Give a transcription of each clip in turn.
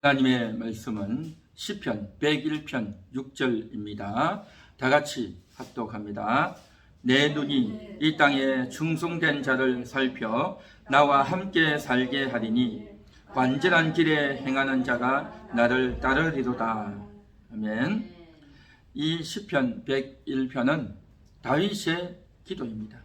하나님의 말씀은 시편 101편 6절입니다. 다 같이 합독합니다. 내 눈이 이 땅에 충성된 자를 살펴 나와 함께 살게 하리니 완전한 길에 행하는 자가 나를 따르리로다. 아멘. 이 시편 101편은 다윗의 기도입니다.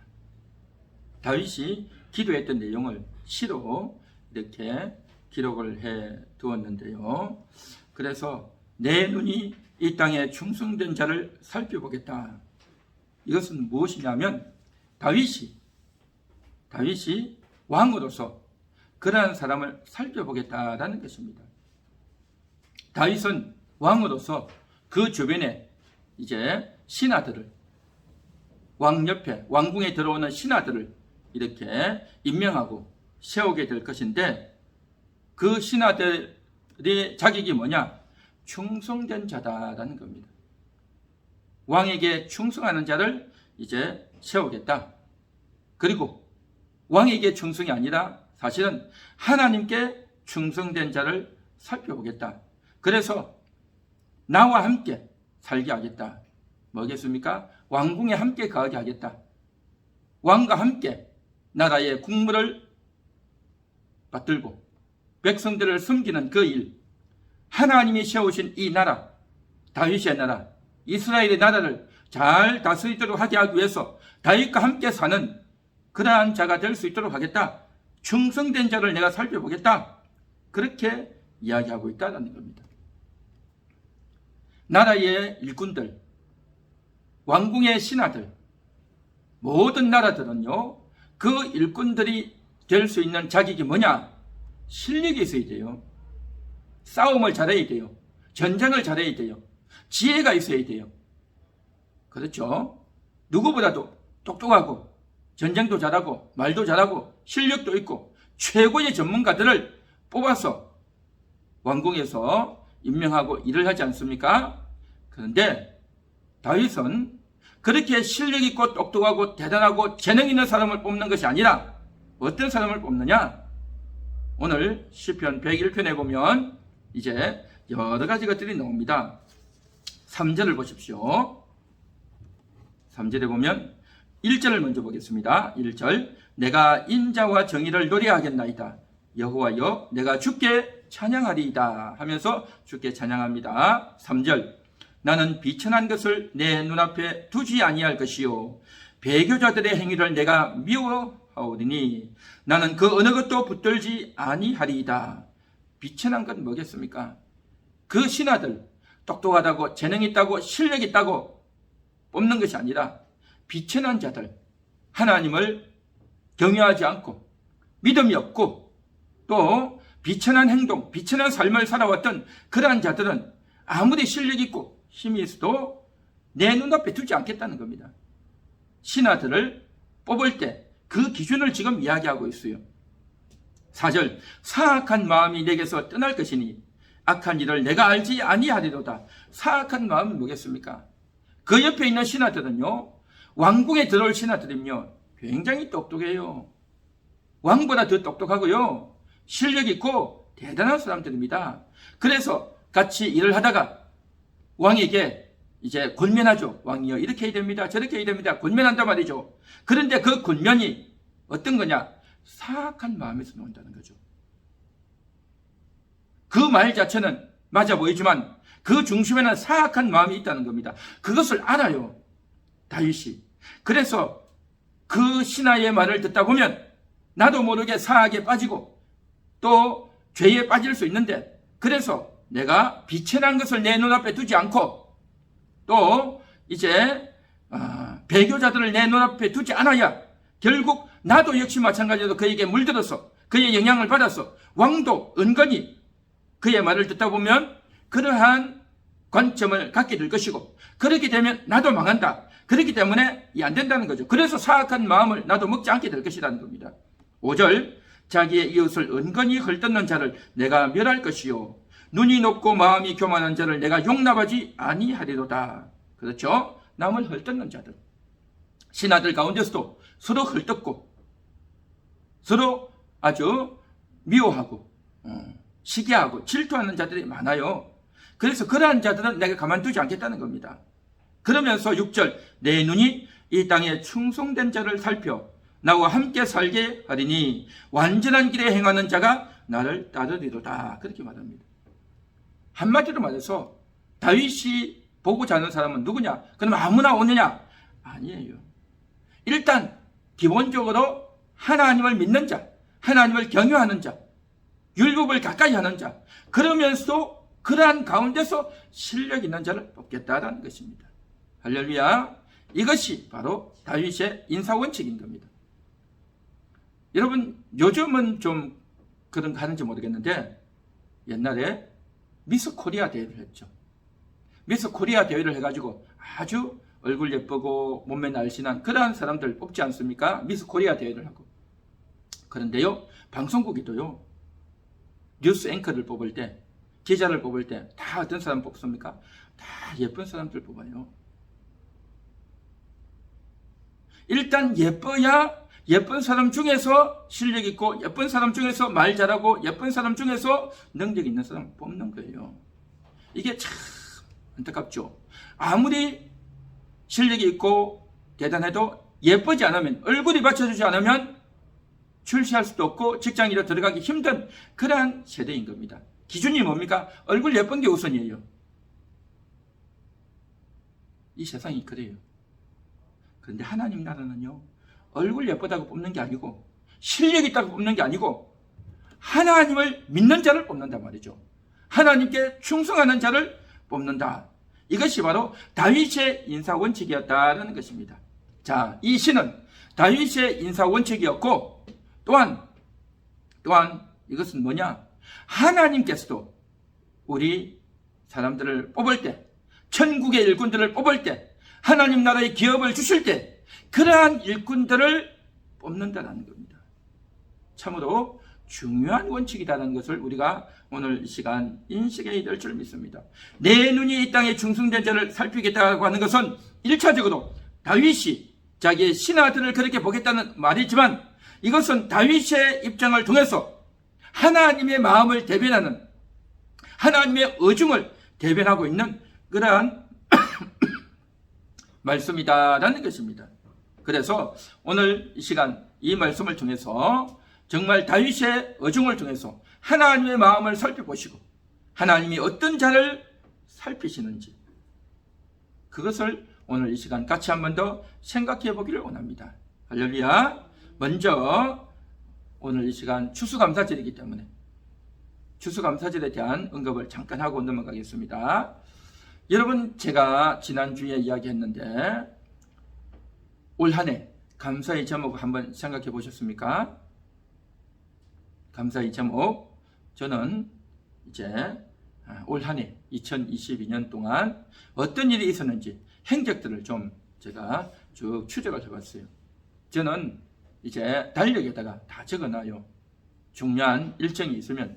다윗이 기도했던 내용을 시로 이렇게 기록을 해 두었는데요. 그래서 내 눈이 이 땅에 충성된 자를 살펴보겠다. 이것은 무엇이냐면 다윗이 왕으로서 그러한 사람을 살펴보겠다라는 것입니다. 다윗은 왕으로서 그 주변에 이제 신하들을, 왕 옆에 왕궁에 들어오는 신하들을 이렇게 임명하고 세우게 될 것인데, 그 신하들의 자격이 뭐냐? 충성된 자다라는 겁니다. 왕에게 충성하는 자를 이제 세우겠다. 그리고 왕에게 충성이 아니라 사실은 하나님께 충성된 자를 살펴보겠다. 그래서 나와 함께 살게 하겠다. 뭐겠습니까? 왕궁에 함께 거하게 하겠다. 왕과 함께 나라의 국무를 받들고 백성들을 섬기는 그 일, 하나님이 세우신 이 나라, 다윗의 나라, 이스라엘의 나라를 잘 다스리도록 하게 하기 위해서 다윗과 함께 사는 그러한 자가 될 수 있도록 하겠다. 충성된 자를 내가 살펴보겠다. 그렇게 이야기하고 있다는 겁니다. 나라의 일꾼들, 왕궁의 신하들, 모든 나라들은요, 그 일꾼들이 될 수 있는 자격이 뭐냐? 실력이 있어야 돼요. 싸움을 잘해야 돼요. 전쟁을 잘해야 돼요. 지혜가 있어야 돼요. 그렇죠? 누구보다도 똑똑하고 전쟁도 잘하고 말도 잘하고 실력도 있고 최고의 전문가들을 뽑아서 왕궁에서 임명하고 일을 하지 않습니까? 그런데 다윗은 그렇게 실력 있고 똑똑하고 대단하고 재능 있는 사람을 뽑는 것이 아니라 어떤 사람을 뽑느냐? 오늘 시편 101편에 보면 이제 여러 가지 것들이 나옵니다. 3절을 보십시오. 3절에 보면 1절을 먼저 보겠습니다. 1절, 내가 인자와 정의를 노래하겠나이다. 여호와여, 내가 주께 찬양하리이다 하면서 주께 찬양합니다. 3절, 나는 비천한 것을 내 눈앞에 두지 아니할 것이요 배교자들의 행위를 내가 미워하오리니 나는 그 어느 것도 붙들지 아니하리이다. 비천한 건 뭐겠습니까? 그 신하들, 똑똑하다고 재능 있다고 실력 있다고 뽑는 것이 아니라 비천한 자들, 하나님을 경외하지 않고 믿음이 없고 또 비천한 행동, 비천한 삶을 살아왔던 그러한 자들은 아무리 실력 있고 힘이 있어도 내 눈앞에 두지 않겠다는 겁니다. 신하들을 뽑을 때 그 기준을 지금 이야기하고 있어요. 4절, 사악한 마음이 내게서 떠날 것이니 악한 일을 내가 알지 아니하리로다. 사악한 마음은 뭐겠습니까? 그 옆에 있는 신하들은요, 왕궁에 들어올 신하들은요, 굉장히 똑똑해요. 왕보다 더 똑똑하고요, 실력 있고 대단한 사람들입니다. 그래서 같이 일을 하다가 왕에게 이제 권면하죠. 왕이여, 이렇게 해야 됩니다. 저렇게 해야 됩니다. 권면한단 말이죠. 그런데 그 권면이 어떤 거냐? 사악한 마음에서 나온다는 거죠. 그 말 자체는 맞아 보이지만 그 중심에는 사악한 마음이 있다는 겁니다. 그것을 알아요, 다윗이. 그래서 그 신하의 말을 듣다 보면 나도 모르게 사악에 빠지고 또 죄에 빠질 수 있는데, 그래서 내가 비천한 것을 내 눈앞에 두지 않고 또 이제 배교자들을 내 눈앞에 두지 않아야 결국 나도 역시 마찬가지로 그에게 물들어서 그의 영향을 받아서 왕도 은근히 그의 말을 듣다 보면 그러한 관점을 갖게 될 것이고, 그렇게 되면 나도 망한다. 그렇기 때문에 안 된다는 거죠. 그래서 사악한 마음을 나도 먹지 않게 될 것이라는 겁니다. 5절, 자기의 이웃을 은근히 헐뜯는 자를 내가 멸할 것이요 눈이 높고 마음이 교만한 자를 내가 용납하지 아니하리로다. 그렇죠? 남을 헐뜯는 자들, 신하들 가운데서도 서로 헐뜯고 서로 아주 미워하고 시기하고 질투하는 자들이 많아요. 그래서 그러한 자들은 내가 가만두지 않겠다는 겁니다. 그러면서 6절 내 눈이 이 땅에 충성된 자를 살펴 나와 함께 살게 하리니 완전한 길에 행하는 자가 나를 따르리로다. 그렇게 말합니다. 한마디로 말해서 다윗이 보고자 하는 사람은 누구냐? 그럼 아무나 오느냐? 아니에요. 일단 기본적으로 하나님을 믿는 자, 하나님을 경유하는 자, 율법을 가까이 하는 자, 그러면서도 그러한 가운데서 실력 있는 자를 뽑겠다라는 것입니다. 할렐루야. 이것이 바로 다윗의 인사원칙인 겁니다. 여러분 요즘은 좀 그런 거 하는지 모르겠는데 옛날에 미스 코리아 대회를 했죠. 미스 코리아 대회를 해가지고 아주 얼굴 예쁘고 몸매 날씬한 그러한 사람들 뽑지 않습니까? 미스 코리아 대회를 하고. 그런데요, 방송국이도요, 뉴스 앵커를 뽑을 때, 기자를 뽑을 때 다 어떤 사람 뽑습니까? 다 예쁜 사람들 뽑아요. 일단 예뻐야 예쁜 사람 중에서 실력 있고 예쁜 사람 중에서 말 잘하고 예쁜 사람 중에서 능력 있는 사람 뽑는 거예요. 이게 참 안타깝죠. 아무리 실력이 있고 대단해도 예쁘지 않으면, 얼굴이 받쳐주지 않으면 출시할 수도 없고 직장인으로 들어가기 힘든 그러한 세대인 겁니다. 기준이 뭡니까? 얼굴 예쁜 게 우선이에요. 이 세상이 그래요. 그런데 하나님 나라는요, 얼굴 예쁘다고 뽑는 게 아니고 실력 있다고 뽑는 게 아니고 하나님을 믿는 자를 뽑는단 말이죠. 하나님께 충성하는 자를 뽑는다. 이것이 바로 다윗의 인사원칙이었다는 것입니다. 자, 이 시는 다윗의 인사원칙이었고 또한 이것은 뭐냐? 하나님께서도 우리 사람들을 뽑을 때, 천국의 일꾼들을 뽑을 때, 하나님 나라의 기업을 주실 때 그러한 일꾼들을 뽑는다는 겁니다. 참으로 중요한 원칙이라는 것을 우리가 오늘 이 시간 인식해야 될 줄 믿습니다. 내 눈이 이 땅에 충성된 자를 살피겠다고 하는 것은 1차적으로 다윗이 자기의 신하들을 그렇게 보겠다는 말이지만 이것은 다윗의 입장을 통해서 하나님의 마음을 대변하는, 하나님의 의중을 대변하고 있는 그러한 말씀이다라는 것입니다. 그래서 오늘 이 시간 이 말씀을 통해서 정말 다윗의 의중을 통해서 하나님의 마음을 살펴보시고 하나님이 어떤 자를 살피시는지 그것을 오늘 이 시간 같이 한 번 더 생각해 보기를 원합니다. 할렐루야. 먼저 오늘 이 시간 추수감사절이기 때문에 추수감사절에 대한 언급을 잠깐 하고 넘어가겠습니다. 여러분, 제가 지난주에 이야기했는데 올 한 해 감사의 제목 한번 생각해 보셨습니까? 감사의 제목, 저는 이제 올 한 해 2022년 동안 어떤 일이 있었는지 행적들을 좀 제가 쭉 추적을 해봤어요. 저는 이제 달력에다가 다 적어놔요. 중요한 일정이 있으면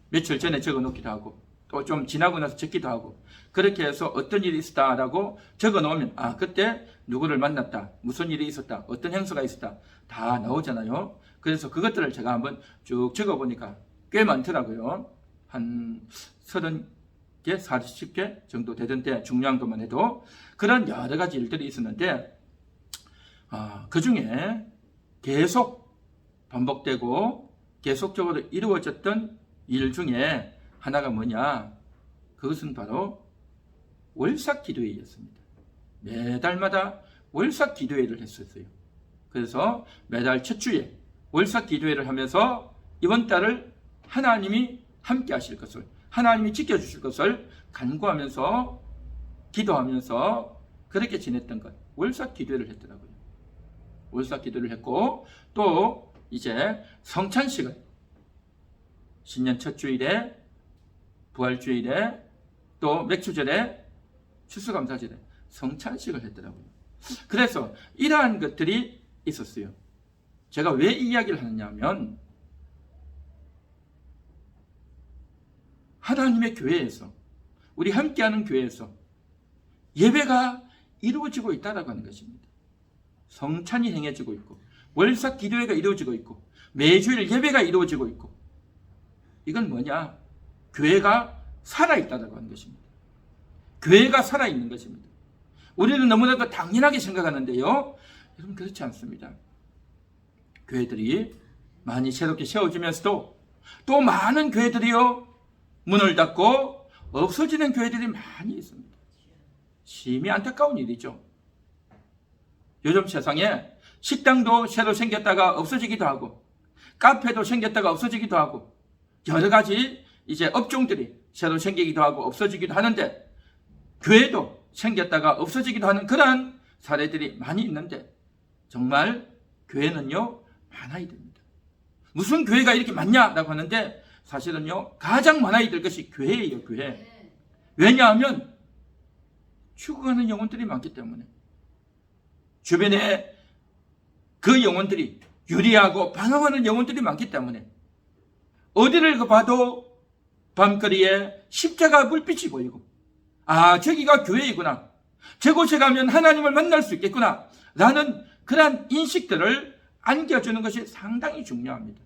며칠 전에 적어놓기도 하고 또 좀 지나고 나서 적기도 하고, 그렇게 해서 어떤 일이 있었다라고 적어놓으면 그때 누구를 만났다, 무슨 일이 있었다, 어떤 행사가 있었다 다 나오잖아요. 그래서 그것들을 제가 한번 쭉 적어보니까 꽤 많더라고요. 한 30개, 40개 정도 되던데, 중요한 것만 해도 그런 여러 가지 일들이 있었는데 그 중에 계속 반복되고 계속적으로 이루어졌던 일 중에 하나가 뭐냐? 그것은 바로 월삭 기도회였습니다. 매달마다 월삭 기도회를 했었어요. 그래서 매달 첫 주에 월삭 기도회를 하면서 이번 달을 하나님이 함께 하실 것을, 하나님이 지켜주실 것을 간구하면서 기도하면서 그렇게 지냈던 것, 월삭 기도회를 했더라고요. 월삭 기도를 했고, 또 이제 성찬식을 신년 첫 주일에, 부활주일에, 또 맥주절에, 추수감사절에 성찬식을 했더라고요. 그래서 이러한 것들이 있었어요. 제가 왜 이 이야기를 하느냐면 하나님의 교회에서, 우리 함께하는 교회에서 예배가 이루어지고 있다라고 하는 것입니다. 성찬이 행해지고 있고 월삭 기도회가 이루어지고 있고 매주일 예배가 이루어지고 있고, 이건 뭐냐? 교회가 살아있다고 하는 것입니다. 교회가 살아있는 것입니다. 우리는 너무나도 당연하게 생각하는데요, 여러분 그렇지 않습니다. 교회들이 많이 새롭게 세워지면서도 또 많은 교회들이요 문을 닫고 없어지는 교회들이 많이 있습니다. 심히 안타까운 일이죠. 요즘 세상에 식당도 새로 생겼다가 없어지기도 하고 카페도 생겼다가 없어지기도 하고 여러 가지 이제 업종들이 새로 생기기도 하고 없어지기도 하는데, 교회도 생겼다가 없어지기도 하는 그러한 사례들이 많이 있는데, 정말 교회는요 많아야 됩니다. 무슨 교회가 이렇게 많냐라고 하는데, 사실은요 가장 많아야 될 것이 교회예요. 교회. 왜냐하면 죽어가는 영혼들이 많기 때문에, 주변에 그 영혼들이 유리하고 방황하는 영혼들이 많기 때문에, 어디를 봐도 밤거리에 십자가 불빛이 보이고, 아 저기가 교회이구나, 저곳에 가면 하나님을 만날 수 있겠구나 라는 그러한 인식들을 안겨주는 것이 상당히 중요합니다.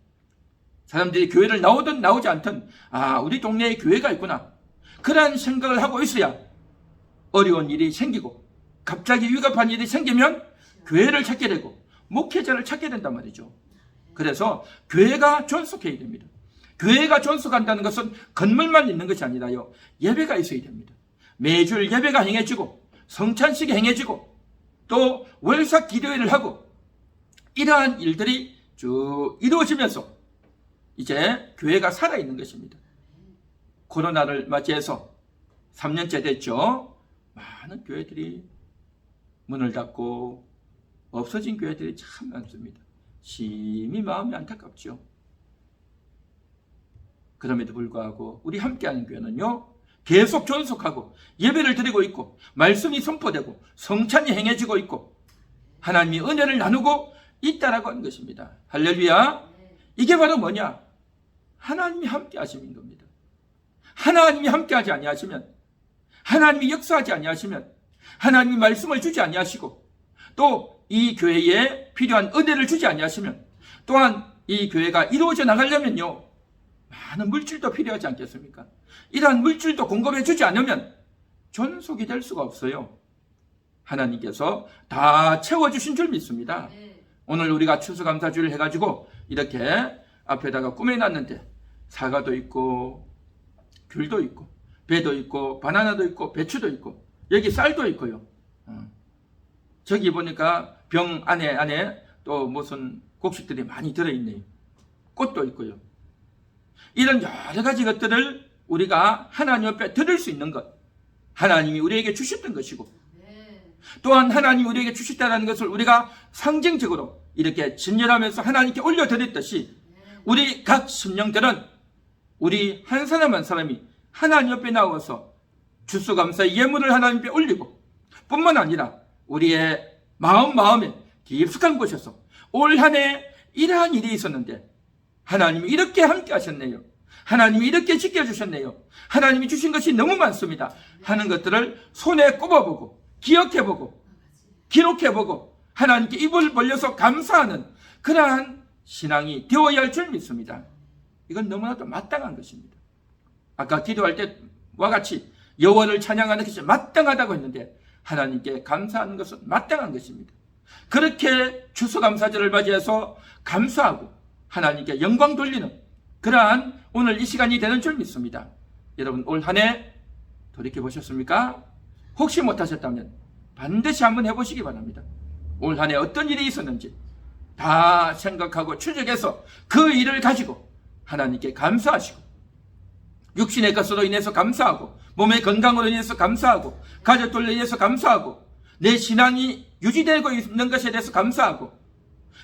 사람들이 교회를 나오든 나오지 않든, 아 우리 동네에 교회가 있구나, 그러한 생각을 하고 있어야 어려운 일이 생기고 갑자기 위급한 일이 생기면 교회를 찾게 되고 목회자를 찾게 된단 말이죠. 그래서 교회가 존속해야 됩니다. 교회가 존속한다는 것은 건물만 있는 것이 아니라요, 예배가 있어야 됩니다. 매주 예배가 행해지고 성찬식이 행해지고 또 월삭 기도회를 하고, 이러한 일들이 쭉 이루어지면서 이제 교회가 살아있는 것입니다. 코로나를 맞이해서 3년째 됐죠. 많은 교회들이 문을 닫고 없어진 교회들이 참 많습니다. 심히 마음이 안타깝죠. 그럼에도 불구하고 우리 함께하는 교회는요 계속 존속하고 예배를 드리고 있고 말씀이 선포되고 성찬이 행해지고 있고 하나님이 은혜를 나누고 있다라고 하는 것입니다. 할렐루야. 이게 바로 뭐냐? 하나님이 함께 하심인 겁니다. 하나님이 함께 하지 아니하시면, 하나님이 역사하지 아니하시면, 하나님이 말씀을 주지 아니하시고 또 이 교회에 필요한 은혜를 주지 아니하시면, 또한 이 교회가 이루어져 나가려면요 많은 물질도 필요하지 않겠습니까? 이러한 물질도 공급해 주지 않으면 존속이 될 수가 없어요. 하나님께서 다 채워주신 줄 믿습니다. 오늘 우리가 추수감사주를 해가지고 이렇게 앞에다가 꾸며놨는데, 사과도 있고 귤도 있고 배도 있고 바나나도 있고 배추도 있고 여기 쌀도 있고요. 저기 보니까 병 안에 또 무슨 곡식들이 많이 들어있네요. 꽃도 있고요. 이런 여러 가지 것들을 우리가 하나님 앞에 드릴 수 있는 것, 하나님이 우리에게 주셨던 것이고, 또한 하나님이 우리에게 주셨다는 것을 우리가 상징적으로 이렇게 진열하면서 하나님께 올려드렸듯이, 우리 각 심령들은 우리 한 사람 한 사람이 하나님 앞에 나와서 추수감사의 예물을 하나님 앞에 올리고, 뿐만 아니라 우리의 마음에 깊숙한 곳에서 올 한 해 이러한 일이 있었는데 하나님이 이렇게 함께 하셨네요, 하나님이 이렇게 지켜주셨네요, 하나님이 주신 것이 너무 많습니다 하는 것들을 손에 꼽아보고 기억해보고 기록해보고 하나님께 입을 벌려서 감사하는 그러한 신앙이 되어야 할 줄 믿습니다. 이건 너무나도 마땅한 것입니다. 아까 기도할 때와 같이 여호와를 찬양하는 것이 마땅하다고 했는데, 하나님께 감사하는 것은 마땅한 것입니다. 그렇게 추수감사절을 맞이해서 감사하고 하나님께 영광 돌리는 그러한 오늘 이 시간이 되는 줄 믿습니다. 여러분 올 한 해 돌이켜보셨습니까? 혹시 못하셨다면 반드시 한번 해보시기 바랍니다. 올 한 해 어떤 일이 있었는지 다 생각하고 추적해서 그 일을 가지고 하나님께 감사하시고, 육신의 것으로 인해서 감사하고, 몸의 건강으로 인해서 감사하고, 가족들로 인해서 감사하고, 내 신앙이 유지되고 있는 것에 대해서 감사하고,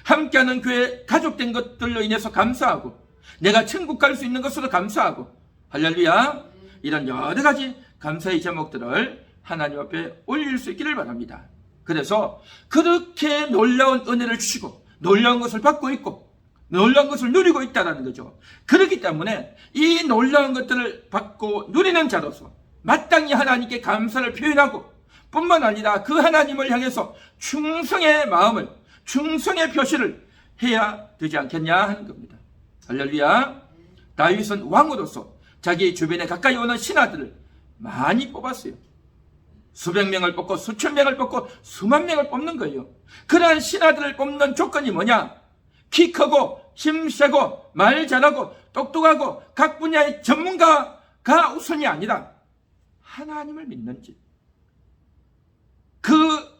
함께하는 교회 가족된 것들로 인해서 감사하고, 내가 천국 갈 수 있는 것으로 감사하고, 할렐루야. 이런 여러 가지 감사의 제목들을 하나님 앞에 올릴 수 있기를 바랍니다. 그래서 그렇게 놀라운 은혜를 주시고 놀라운 것을 받고 있고 놀라운 것을 누리고 있다는 거죠. 그렇기 때문에 이 놀라운 것들을 받고 누리는 자로서 마땅히 하나님께 감사를 표현하고, 뿐만 아니라 그 하나님을 향해서 충성의 마음을, 충성의 표시를 해야 되지 않겠냐 하는 겁니다. 할렐루야. 다윗은 왕으로서 자기 주변에 가까이 오는 신하들을 많이 뽑았어요. 수백 명을 뽑고 수천 명을 뽑고 수만 명을 뽑는 거예요. 그러한 신하들을 뽑는 조건이 뭐냐? 키 크고 힘 세고 말 잘하고 똑똑하고 각 분야의 전문가가 우선이 아니라 하나님을 믿는지, 그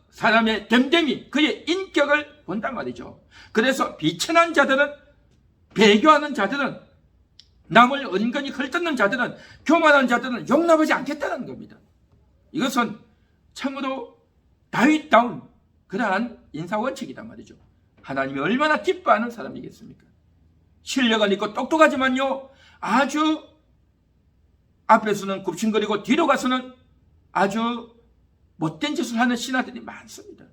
사람의 됨됨이, 그의 인격을 본단 말이죠. 그래서 비천한 자들은, 배교하는 자들은, 남을 은근히 헐뜯는 자들은, 교만한 자들은 용납하지 않겠다는 겁니다. 이것은 참으로 다윗다운 그러한 인사원칙이란 말이죠. 하나님이 얼마나 기뻐하는 사람이겠습니까? 실력은 있고 똑똑하지만요, 아주 앞에서는 굽신거리고 뒤로 가서는 아주 못된 짓을 하는 신하들이 많습니다.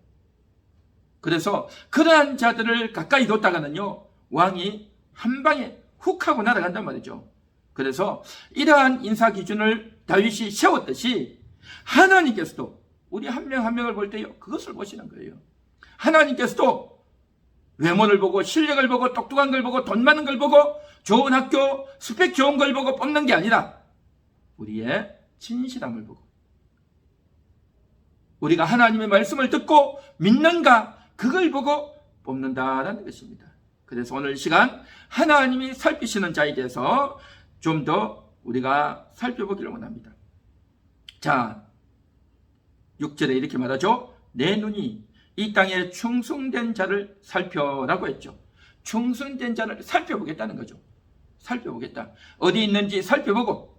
그래서 그러한 자들을 가까이 뒀다가는요, 왕이 한 방에 훅 하고 날아간단 말이죠. 그래서 이러한 인사 기준을 다윗이 세웠듯이 하나님께서도 우리 한 명 한 명을 볼 때요, 그것을 보시는 거예요. 하나님께서도 외모를 보고 실력을 보고 똑똑한 걸 보고 돈 많은 걸 보고 좋은 학교 스펙 좋은 걸 보고 뽑는 게 아니라 우리의 진실함을 보고, 우리가 하나님의 말씀을 듣고 믿는가, 그걸 보고 뽑는다라는 것입니다. 그래서 오늘 이 시간 하나님이 살피시는 자에 대해서 좀 더 우리가 살펴보기를 원합니다. 자, 6절에 이렇게 말하죠. 내 눈이 이 땅에 충성된 자를 살펴라고 했죠. 충성된 자를 살펴보겠다는 거죠. 살펴보겠다. 어디 있는지 살펴보고,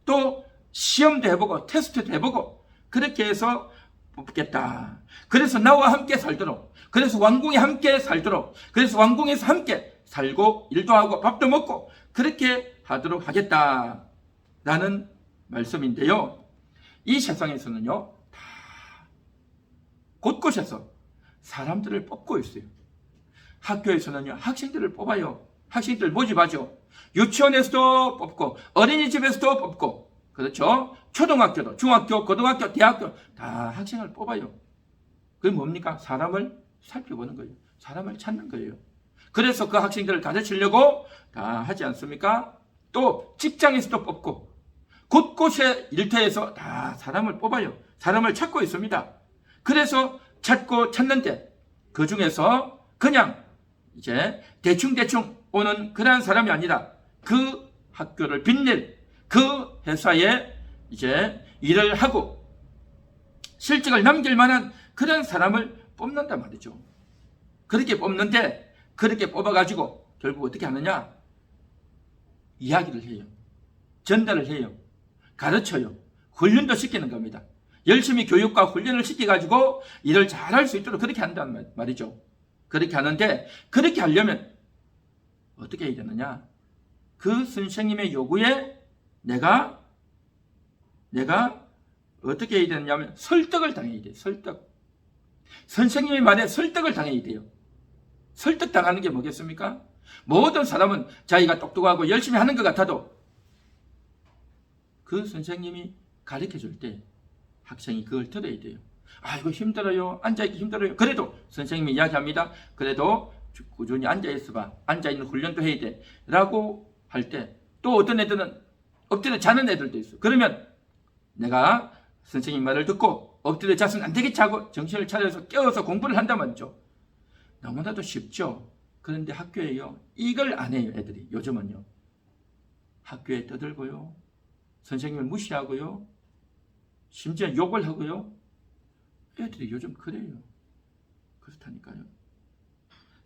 또 시험도 해보고 테스트도 해보고, 그렇게 해서 뽑겠다. 그래서 나와 함께 살도록, 그래서 왕궁에 함께 살도록, 그래서 왕궁에서 함께 살고 일도 하고 밥도 먹고 그렇게 하도록 하겠다라는 말씀인데요, 이 세상에서는요 다 곳곳에서 사람들을 뽑고 있어요. 학교에서는요 학생들을 뽑아요. 학생들 모집하죠. 유치원에서도 뽑고 어린이집에서도 뽑고, 그렇죠? 초등학교도, 중학교, 고등학교, 대학교 다 학생을 뽑아요. 그게 뭡니까? 사람을 살펴보는 거예요. 사람을 찾는 거예요. 그래서 그 학생들을 가르치려고 다 하지 않습니까? 또 직장에서도 뽑고 곳곳에 일터에서 다 사람을 뽑아요. 사람을 찾고 있습니다. 그래서 찾고 찾는데 그 중에서 그냥 이제 대충대충 오는 그런 사람이 아니라 그 학교를 빛낼, 그 회사에 이제 일을 하고 실적을 남길 만한 그런 사람을 뽑는단 말이죠. 그렇게 뽑는데, 그렇게 뽑아가지고 결국 어떻게 하느냐? 이야기를 해요. 전달을 해요. 가르쳐요. 훈련도 시키는 겁니다. 열심히 교육과 훈련을 시켜가지고 일을 잘할 수 있도록 그렇게 한단 말이죠. 그렇게 하는데, 그렇게 하려면 어떻게 해야 되느냐? 그 선생님의 요구에 내가 어떻게 해야 되느냐면 설득을 당해야 돼요. 설득. 선생님의 말에 설득을 당해야 돼요. 설득당하는 게 뭐겠습니까? 모든 사람은 자기가 똑똑하고 열심히 하는 것 같아도 그 선생님이 가르쳐 줄 때 학생이 그걸 들어야 돼요. 아이고 힘들어요. 앉아있기 힘들어요. 그래도 선생님이 이야기합니다. 그래도 꾸준히 앉아있어봐. 앉아있는 훈련도 해야 돼. 라고 할 때 또 어떤 애들은 엎드려 자는 애들도 있어. 그러면 내가 선생님 말을 듣고 엎드려 자서는 안 되겠지 하고 정신을 차려서 깨워서 공부를 한단 말이죠. 너무나도 쉽죠. 그런데 학교에요, 이걸 안 해요. 애들이 요즘은요, 학교에 떠들고요, 선생님을 무시하고요, 심지어 욕을 하고요. 애들이 요즘 그래요. 그렇다니까요.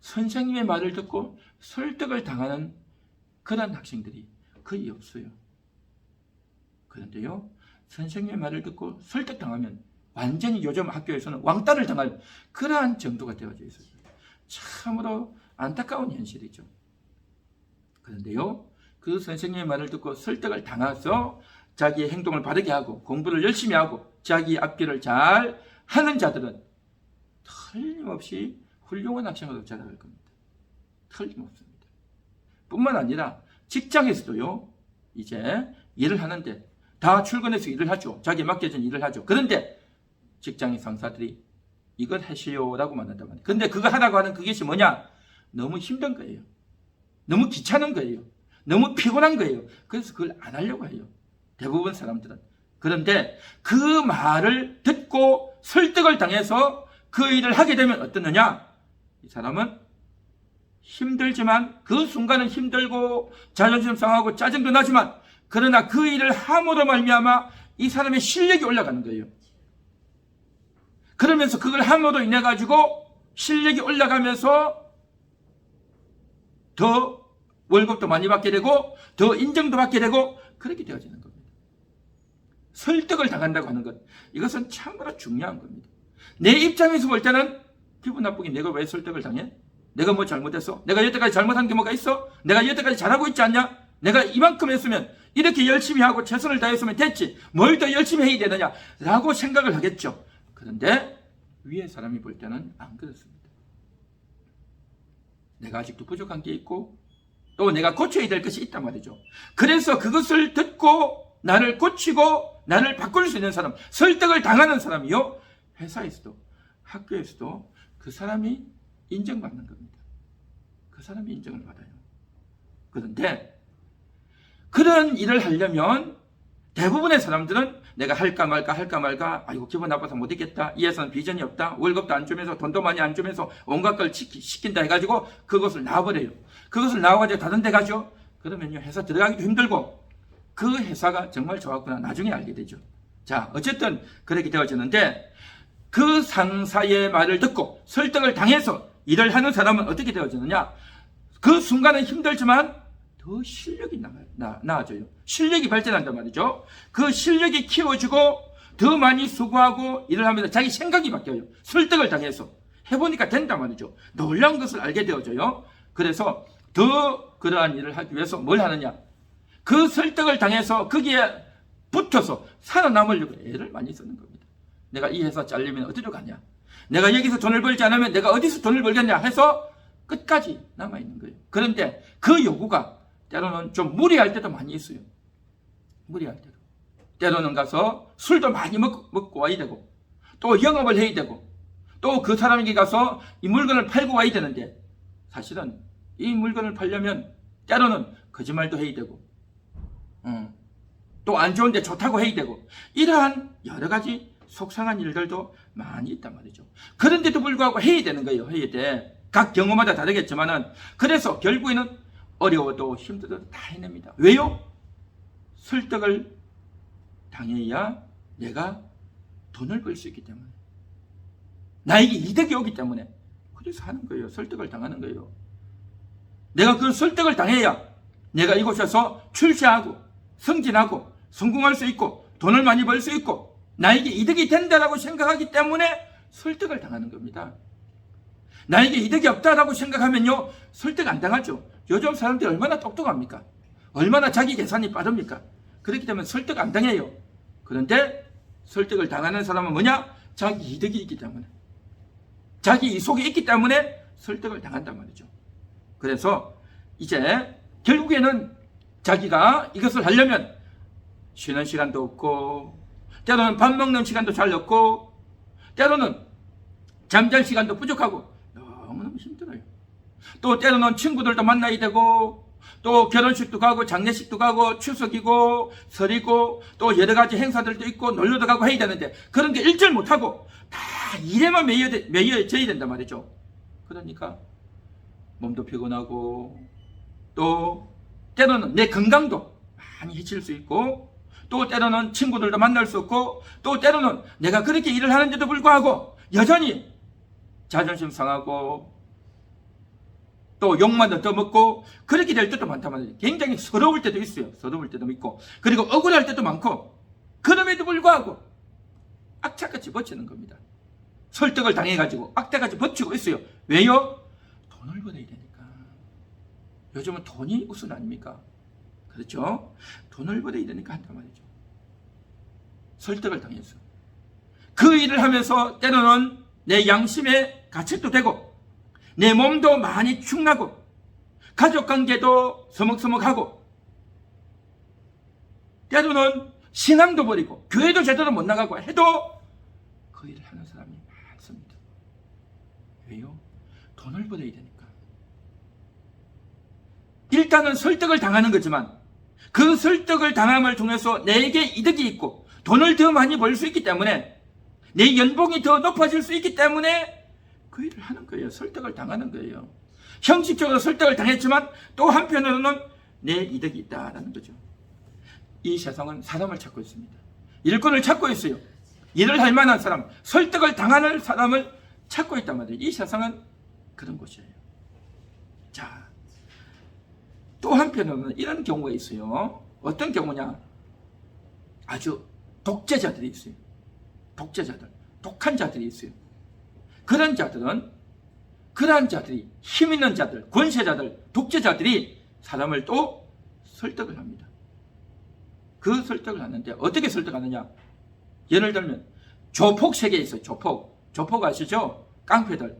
선생님의 말을 듣고 설득을 당하는 그런 학생들이 거의 없어요. 그런데요, 선생님의 말을 듣고 설득당하면 완전히 요즘 학교에서는 왕따를 당할 그러한 정도가 되어져 있어요. 참으로 안타까운 현실이죠. 그런데요, 그 선생님의 말을 듣고 설득을 당해서 자기의 행동을 바르게 하고 공부를 열심히 하고 자기 앞길을 잘 하는 자들은 틀림없이 훌륭한 학생으로 자라갈 겁니다. 틀림없습니다. 뿐만 아니라 직장에서도요, 이제 일을 하는데 다 출근해서 일을 하죠. 자기에 맡겨진 일을 하죠. 그런데 직장의 상사들이 이걸 하시오라고 말한단 말이에요. 근데 그거 하라고 하는 그것이 뭐냐? 너무 힘든 거예요. 너무 귀찮은 거예요. 너무 피곤한 거예요. 그래서 그걸 안 하려고 해요. 대부분 사람들은. 그런데 그 말을 듣고 설득을 당해서 그 일을 하게 되면 어떠느냐? 이 사람은 힘들지만 그 순간은 힘들고 자존심 상하고 짜증도 나지만 그러나 그 일을 함으로 말미암아 이 사람의 실력이 올라가는 거예요. 그러면서 그걸 함으로 인해 가지고 실력이 올라가면서 더 월급도 많이 받게 되고 더 인정도 받게 되고 그렇게 되어지는 겁니다. 설득을 당한다고 하는 것, 이것은 참으로 중요한 겁니다. 내 입장에서 볼 때는 기분 나쁘게 내가 왜 설득을 당해? 내가 뭐 잘못했어? 내가 여태까지 잘못한 게 뭐가 있어? 내가 여태까지 잘하고 있지 않냐? 내가 이만큼 했으면 이렇게 열심히 하고 최선을 다했으면 됐지 뭘 더 열심히 해야 되느냐 라고 생각을 하겠죠. 그런데 위에 사람이 볼 때는 안 그렇습니다. 내가 아직도 부족한 게 있고 또 내가 고쳐야 될 것이 있단 말이죠. 그래서 그것을 듣고 나를 고치고 나를 바꿀 수 있는 사람, 설득을 당하는 사람이요, 회사에서도 학교에서도 그 사람이 인정받는 겁니다. 그 사람이 인정을 받아요. 그런데 그런 일을 하려면 대부분의 사람들은 내가 할까 말까 아이고 기분 나빠서 못했겠다, 이 회사는 비전이 없다, 월급도 안 주면서 돈도 많이 안 주면서 온갖 걸 시킨다 해가지고 그것을 놔버려요. 그것을 놔가지고 다른 데 가죠. 그러면요 회사 들어가기도 힘들고 그 회사가 정말 좋았구나 나중에 알게 되죠. 자, 어쨌든 그렇게 되어지는데 그 상사의 말을 듣고 설득을 당해서 일을 하는 사람은 어떻게 되어지느냐? 그 순간은 힘들지만 더 실력이 나아져요. 실력이 발전한단 말이죠. 그 실력이 키워지고 더 많이 수고하고 일을 하면서 자기 생각이 바뀌어요. 설득을 당해서 해보니까 된단 말이죠. 놀라운 것을 알게 되어져요. 그래서 더 그러한 일을 하기 위해서 뭘 하느냐? 그 설득을 당해서 거기에 붙어서 살아남으려고 애를 많이 쓰는 겁니다. 내가 이 회사 잘리면 어디로 가냐? 내가 여기서 돈을 벌지 않으면 내가 어디서 돈을 벌겠냐 해서 끝까지 남아있는 거예요. 그런데 그 요구가 때로는 좀 무리할 때도 많이 있어요. 무리할 때도. 때로는 가서 술도 많이 먹고 와야 되고 또 영업을 해야 되고 또 그 사람에게 가서 이 물건을 팔고 와야 되는데 사실은 이 물건을 팔려면 때로는 거짓말도 해야 되고 또 안 좋은데 좋다고 해야 되고 이러한 여러 가지 속상한 일들도 많이 있단 말이죠. 그런데도 불구하고 해야 되는 거예요. 해야 돼. 각 경우마다 다르겠지만은 그래서 결국에는 어려워도 힘들어도 다 해냅니다. 왜요? 설득을 당해야 내가 돈을 벌 수 있기 때문에 나에게 이득이 오기 때문에 그래서 하는 거예요. 설득을 당하는 거예요. 내가 그 설득을 당해야 내가 이곳에서 출세하고 승진하고 성공할 수 있고 돈을 많이 벌 수 있고 나에게 이득이 된다라고 생각하기 때문에 설득을 당하는 겁니다. 나에게 이득이 없다라고 생각하면요 설득 안 당하죠. 요즘 사람들이 얼마나 똑똑합니까? 얼마나 자기 계산이 빠릅니까? 그렇기 때문에 설득 안 당해요. 그런데 설득을 당하는 사람은 뭐냐? 자기 이득이 있기 때문에 자기 이속이 있기 때문에 설득을 당한단 말이죠. 그래서 이제 결국에는 자기가 이것을 하려면 쉬는 시간도 없고 때로는 밥 먹는 시간도 잘 없고 때로는 잠잘 시간도 부족하고 너무너무 힘들어요. 또 때로는 친구들도 만나야 되고 또 결혼식도 가고 장례식도 가고 추석이고 설이고 또 여러 가지 행사들도 있고 놀러도 가고 해야 되는데 그런 게 일절 못하고 다 일에만 매여져야 된단 말이죠. 그러니까 몸도 피곤하고 또 때로는 내 건강도 많이 해칠 수 있고 또 때로는 친구들도 만날 수 없고 또 때로는 내가 그렇게 일을 하는데도 불구하고 여전히 자존심 상하고 또 욕만 더 먹고 그렇게 될 때도 많단 말이에요. 굉장히 서러울 때도 있어요. 서러울 때도 있고 그리고 억울할 때도 많고 그럼에도 불구하고 악착같이 버티는 겁니다. 설득을 당해가지고 악착같이 버티고 있어요. 왜요? 돈을 벌어야 되니까. 요즘은 돈이 우선 아닙니까? 그렇죠? 돈을 벌어야 되니까 한단 말이죠. 설득을 당해서 그 일을 하면서 때로는 내 양심에 가책도 되고 내 몸도 많이 축나고 가족관계도 서먹서먹하고 때로는 신앙도 버리고 교회도 제대로 못 나가고 해도 그 일을 하는 사람이 많습니다. 왜요? 돈을 벌어야 되니까. 일단은 설득을 당하는 거지만 그 설득을 당함을 통해서 내게 이득이 있고 돈을 더 많이 벌 수 있기 때문에 내 연봉이 더 높아질 수 있기 때문에 그 일을 하는 거예요. 설득을 당하는 거예요. 형식적으로 설득을 당했지만 또 한편으로는 내 이득이 있다라는 거죠. 이 세상은 사람을 찾고 있습니다. 일꾼을 찾고 있어요. 일을 할 만한 사람, 설득을 당하는 사람을 찾고 있단 말이에요. 이 세상은 그런 곳이에요. 자, 또 한편으로는 이런 경우가 있어요. 어떤 경우냐? 아주 독재자들이 있어요. 독재자들, 독한 자들이 있어요. 그런 자들이 힘 있는 자들, 권세자들, 독재자들이 사람을 또 설득을 합니다. 그 설득을 하는데 어떻게 설득하느냐? 예를 들면 조폭 세계에 있어요. 조폭 아시죠? 깡패들.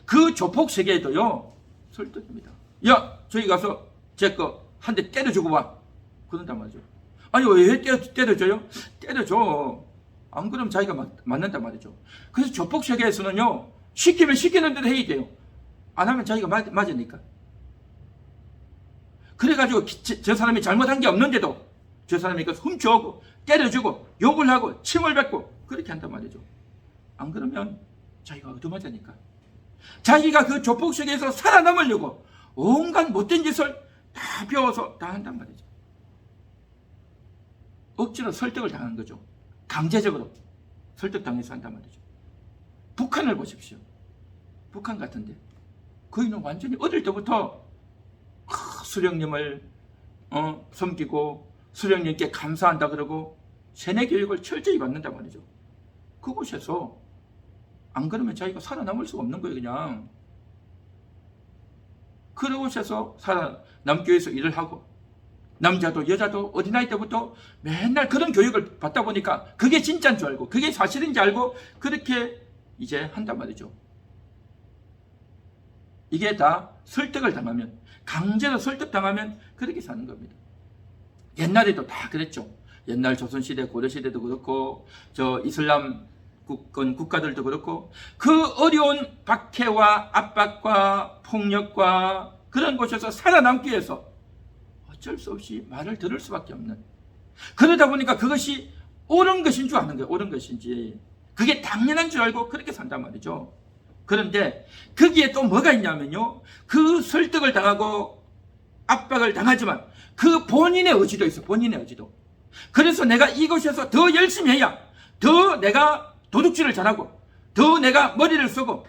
그 조폭 세계에도요 설득입니다. 야, 저기 가서 제 거 한 대 때려주고 와. 그런단 말이죠. 아니 왜 때려줘요? 때려줘. 안 그러면 자기가 맞는단 말이죠. 그래서 조폭 세계에서는요 시키면 시키는 대로 해야 돼요. 안 하면 자기가 맞으니까. 그래가지고 저 사람이 잘못한 게 없는데도 저 사람이 이거 훔쳐오고 때려주고 욕을 하고 침을 뱉고 그렇게 한단 말이죠. 안 그러면 자기가 얻어맞으니까. 자기가 그 조폭 세계에서 살아남으려고 온갖 못된 짓을 다 배워서 다 한단 말이죠. 억지로 설득을 당한 거죠. 강제적으로 설득당해서 한단 말이죠. 북한을 보십시오. 북한 같은데 거기는 완전히 어릴 때부터 수령님을 섬기고 수령님께 감사한다 그러고 세뇌 교육을 철저히 받는단 말이죠. 그곳에서 안 그러면 자기가 살아남을 수가 없는 거예요. 그냥 그곳에서 남교에서 일을 하고 남자도 여자도 어린아이 때부터 맨날 그런 교육을 받다 보니까 그게 진짜인 줄 알고 그게 사실인 줄 알고 그렇게 이제 한단 말이죠. 이게 다 설득을 당하면, 강제로 설득당하면 그렇게 사는 겁니다. 옛날에도 다 그랬죠. 옛날 조선시대, 고려시대도 그렇고 저 이슬람 국가들도 그렇고 그 어려운 박해와 압박과 폭력과 그런 곳에서 살아남기 위해서 어쩔 수 없이 말을 들을 수밖에 없는, 그러다 보니까 그것이 옳은 것인 줄 아는 거예요. 옳은 것인지 그게 당연한 줄 알고 그렇게 산단 말이죠. 그런데 거기에 또 뭐가 있냐면요, 그 설득을 당하고 압박을 당하지만 그 본인의 의지도 있어. 본인의 의지도. 그래서 내가 이곳에서 더 열심히 해야 더 내가 도둑질을 잘하고 더 내가 머리를 쓰고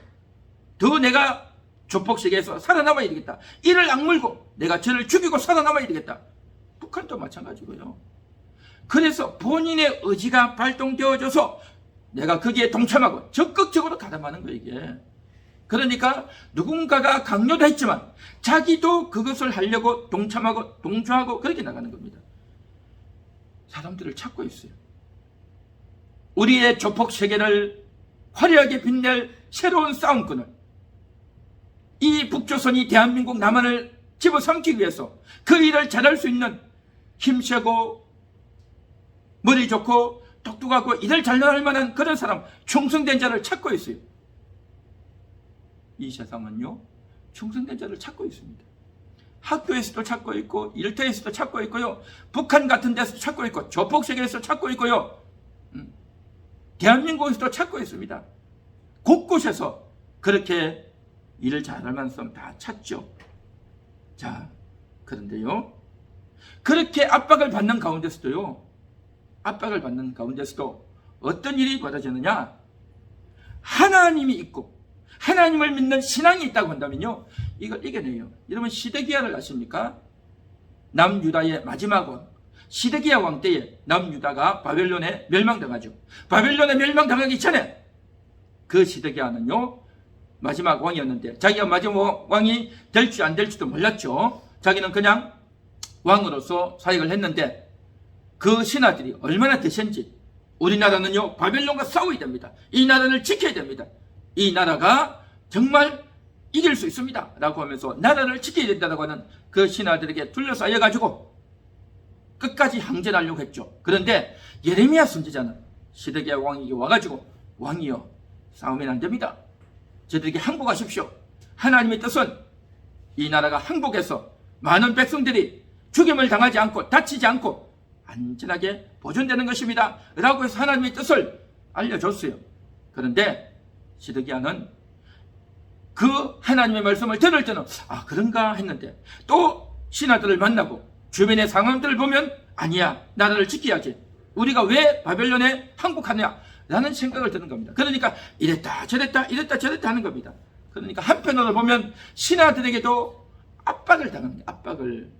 더 내가 조폭세계에서 살아남아야 되겠다. 이를 악물고 내가 저를 죽이고 살아남아야 되겠다. 북한도 마찬가지고요. 그래서 본인의 의지가 발동되어져서 내가 거기에 동참하고 적극적으로 가담하는 거예요, 이게. 그러니까 누군가가 강요도 했지만 자기도 그것을 하려고 동참하고 동조하고 그렇게 나가는 겁니다. 사람들을 찾고 있어요. 우리의 조폭 세계를 화려하게 빛낼 새로운 싸움꾼을, 이 북조선이 대한민국 남한을 집어삼키기 위해서 그 일을 잘할 수 있는 힘세고 머리 좋고 똑똑하고 일을 잘할 만한 그런 사람, 충성된 자를 찾고 있어요. 이 세상은요, 충성된 자를 찾고 있습니다. 학교에서도 찾고 있고 일터에서도 찾고 있고요, 북한 같은 데서도 찾고 있고 조폭세계에서 찾고 있고요, 대한민국에서도 찾고 있습니다. 곳곳에서 그렇게 일을 잘할 만한 사람 다 찾죠. 자, 그런데요, 그렇게 압박을 받는 가운데서도 어떤 일이 벌어지느냐, 하나님이 있고 하나님을 믿는 신앙이 있다고 한다면요, 이걸 이겨내요. 여러분 시드기야를 아십니까? 남유다의 마지막 왕, 시드기야 왕 때에 남유다가 바벨론에 멸망당하죠. 바벨론에 멸망당하기 전에 그 시드기야는요 마지막 왕이었는데 자기가 마지막 왕이 될지 안 될지도 몰랐죠. 자기는 그냥 왕으로서 사역을 했는데 그 신하들이 얼마나 대세인지, 우리나라는요 바벨론과 싸워야 됩니다. 이 나라를 지켜야 됩니다. 이 나라가 정말 이길 수 있습니다 라고 하면서 나라를 지켜야 된다고 하는 그 신하들에게 둘러싸여 가지고 끝까지 항전하려고 했죠. 그런데 예레미야 선지자는 시드기야 왕에게 와가지고, 왕이여 싸우면 안 됩니다. 저들에게 항복하십시오. 하나님의 뜻은 이 나라가 항복해서 많은 백성들이 죽임을 당하지 않고 다치지 않고 안전하게 보존되는 것입니다 라고 해서 하나님의 뜻을 알려줬어요. 그런데 시드기야는 그 하나님의 말씀을 들을 때는 그런가 했는데, 또 신하들을 만나고 주변의 상황들을 보면 아니야, 나라를 지켜야지, 우리가 왜 바벨론에 항복하냐 라는 생각을 드는 겁니다. 그러니까 이랬다 저랬다 하는 겁니다. 그러니까 한편으로 보면 신하들에게도 압박을 당합니다. 압박을.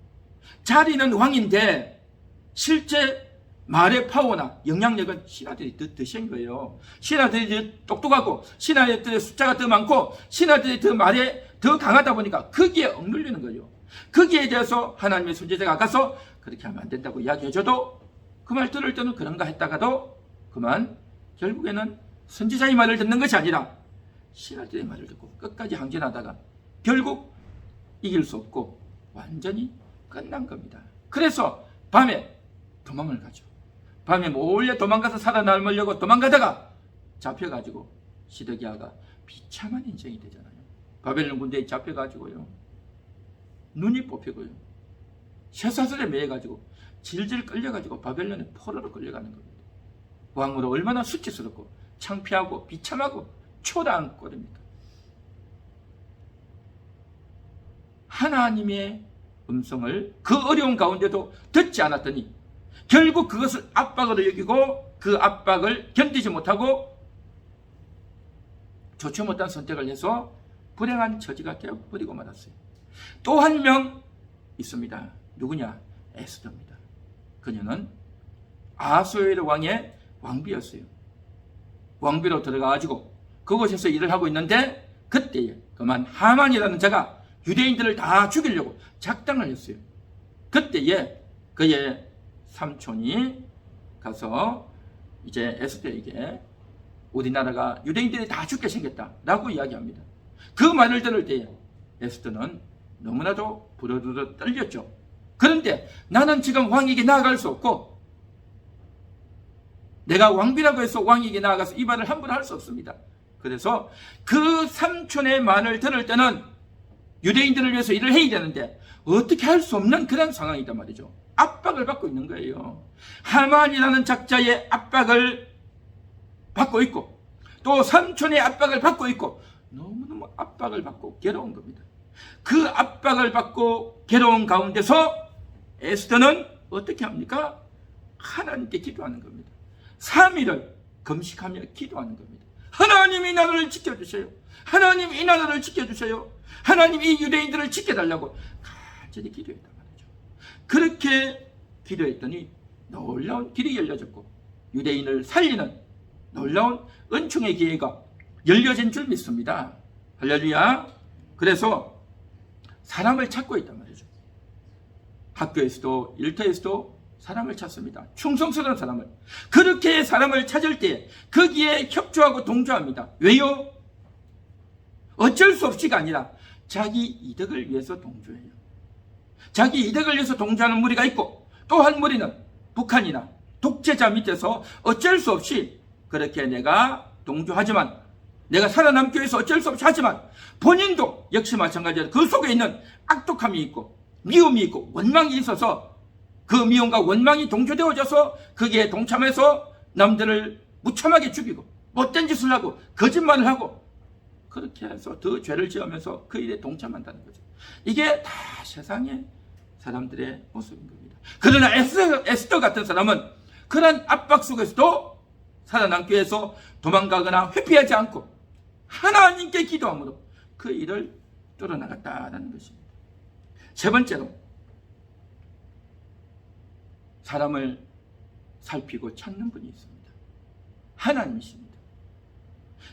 자리는 왕인데 실제 말의 파워나 영향력은 신하들이 더 드신 거예요. 신하들이 똑똑하고 신하들의 숫자가 더 많고 신하들이 더 말에 더 강하다 보니까 거기에 억눌리는 거예요. 거기에 대해서 하나님의 선지자가 가서 그렇게 하면 안 된다고 이야기해줘도 그 말 들을 때는 그런가 했다가도 그만 결국에는 선지자의 말을 듣는 것이 아니라 신하들의 말을 듣고 끝까지 항전하다가 결국 이길 수 없고 완전히 끝난 겁니다. 그래서 밤에 도망을 가죠. 밤에 몰래 도망가서 살아남으려고 도망가다가 잡혀가지고 시드기야가 비참한 인생이 되잖아요. 바벨론 군대에 잡혀가지고요, 눈이 뽑히고요, 쇠사슬에 매여가지고 질질 끌려가지고 바벨론의 포로로 끌려가는 겁니다. 왕으로 얼마나 수치스럽고 창피하고 비참하고 초라한 꼴입니까? 하나님의 음성을 그 어려운 가운데도 듣지 않았더니 결국 그것을 압박으로 여기고 그 압박을 견디지 못하고 좋지 못한 선택을 해서 불행한 처지가 되어버리고 말았어요. 또 한 명 있습니다. 누구냐? 에스더입니다. 그녀는 아수에르 왕의 왕비였어요. 왕비로 들어가가지고 그곳에서 일을 하고 있는데 그때에 그만 하만이라는 자가 유대인들을 다 죽이려고 작당을 했어요. 그때에 그의 삼촌이 가서 이제 에스더에게 우리나라가 유대인들이 다 죽게 생겼다라고 이야기합니다. 그 말을 들을 때에 에스더는 너무나도 부르르 떨렸죠. 그런데 나는 지금 왕에게 나아갈 수 없고 내가 왕비라고 해서 왕에게 나아가서 이 말을 함부로 할 수 없습니다. 그래서 그 삼촌의 말을 들을 때는 유대인들을 위해서 일을 해야 되는데 어떻게 할 수 없는 그런 상황이단 말이죠. 압박을 받고 있는 거예요. 하만이라는 작자의 압박을 받고 있고 또 삼촌의 압박을 받고 있고 너무너무 압박을 받고 괴로운 겁니다. 그 압박을 받고 괴로운 가운데서 에스더는 어떻게 합니까? 하나님께 기도하는 겁니다. 3일을 금식하며 기도하는 겁니다. 하나님 이 나라를 지켜주세요. 하나님 이 나라를 지켜주세요. 하나님 이 유대인들을 지켜달라고 간절히 기도했단 말이죠. 그렇게 기도했더니 놀라운 길이 열려졌고 유대인을 살리는 놀라운 은총의 기회가 열려진 줄 믿습니다. 할렐루야. 그래서 사람을 찾고 있단 말이죠. 학교에서도 일터에서도 사람을 찾습니다. 충성스러운 사람을. 그렇게 사람을 찾을 때 거기에 협조하고 동조합니다. 왜요? 어쩔 수 없이가 아니라 자기 이득을 위해서 동조해요. 자기 이득을 위해서 동조하는 무리가 있고 또 한 무리는 북한이나 독재자 밑에서 어쩔 수 없이 그렇게 내가 동조하지만 내가 살아남기 위해서 어쩔 수 없이 하지만 본인도 역시 마찬가지로 그 속에 있는 악독함이 있고 미움이 있고 원망이 있어서 그 미움과 원망이 동조되어져서 거기에 동참해서 남들을 무참하게 죽이고 못된 짓을 하고 거짓말을 하고 그렇게 해서 더 죄를 지으면서 그 일에 동참한다는 거죠. 이게 다 세상의 사람들의 모습인 겁니다. 그러나 에스더 같은 사람은 그런 압박 속에서도 살아남기 위해서 도망가거나 회피하지 않고 하나님께 기도함으로 그 일을 뚫어나갔다는 것입니다. 세 번째로 사람을 살피고 찾는 분이 있습니다. 하나님이십니다.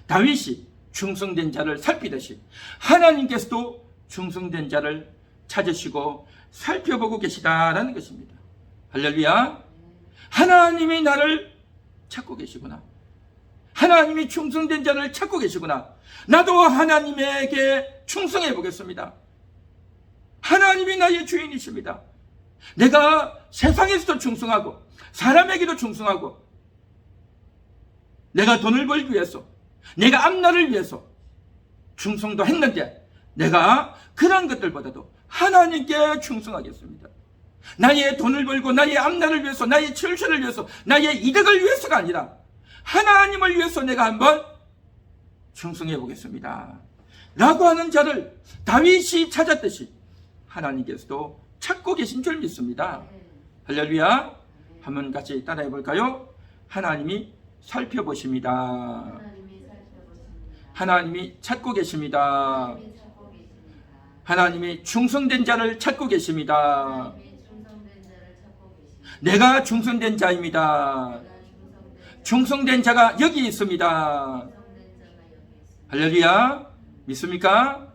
다윗이 충성된 자를 살피듯이 하나님께서도 충성된 자를 찾으시고 살펴보고 계시다라는 것입니다. 할렐루야. 하나님이 나를 찾고 계시구나. 하나님이 충성된 자를 찾고 계시구나. 나도 하나님에게 충성해 보겠습니다. 하나님이 나의 주인이십니다. 내가 세상에서도 충성하고 사람에게도 충성하고 내가 돈을 벌기 위해서 내가 앞날을 위해서 충성도 했는데 내가 그런 것들보다도 하나님께 충성하겠습니다. 나의 돈을 벌고 나의 앞날을 위해서, 나의 철수를 위해서, 나의 이득을 위해서가 아니라 하나님을 위해서 내가 한번 충성해 보겠습니다 라고 하는 자를 다윗이 찾았듯이 하나님께서도 찾고 계신 줄 믿습니다. 할렐루야. 한번 같이 따라해 볼까요? 하나님이 살펴보십니다. 하나님이 찾고 계십니다. 하나님이 충성된 자를 찾고 계십니다. 내가 충성된 자입니다. 충성된 자가 여기 있습니다. 할렐루야. 믿습니까?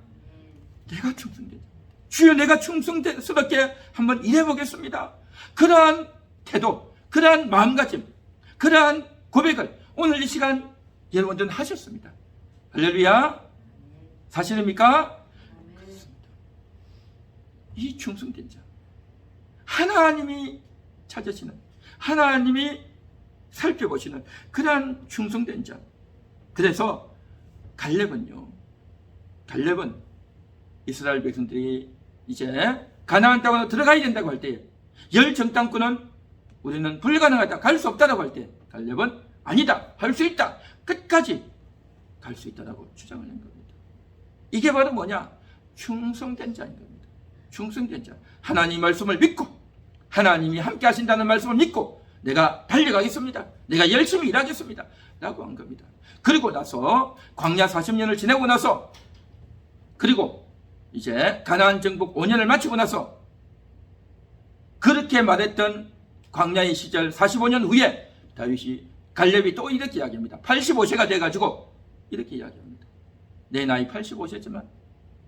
내가 충성된 자. 주여, 내가 충성스럽게 한번 일해보겠습니다. 그러한 태도, 그러한 마음가짐, 그러한 고백을 오늘 이 시간 여러분들은 하셨습니다. 할렐루야. 사실입니까? 이 충성된 자, 하나님이 찾으시는, 하나님이 살펴보시는 그러한 충성된 자. 그래서 갈렙은 이스라엘 백성들이 이제 가나안 땅으로 들어가야 된다고 할 때, 열 정탐꾼은 우리는 불가능하다, 갈 수 없다라고 할 때, 갈렙은 아니다, 할 수 있다, 끝까지 갈 수 있다라고 주장을 한 겁니다. 이게 바로 뭐냐? 충성된 자인 겁니다. 충성된 자. 하나님 말씀을 믿고, 하나님이 함께 하신다는 말씀을 믿고 내가 달려가겠습니다, 내가 열심히 일하겠습니다 라고 한 겁니다. 그리고 나서 광야 40년을 지내고 나서, 그리고 이제 가나안 정복 5년을 마치고 나서 그렇게 말했던 광야의 시절 45년 후에 다윗이, 갈렙이 또 이렇게 이야기합니다. 85세가 돼가지고 이렇게 이야기합니다. 내 나이 85세지만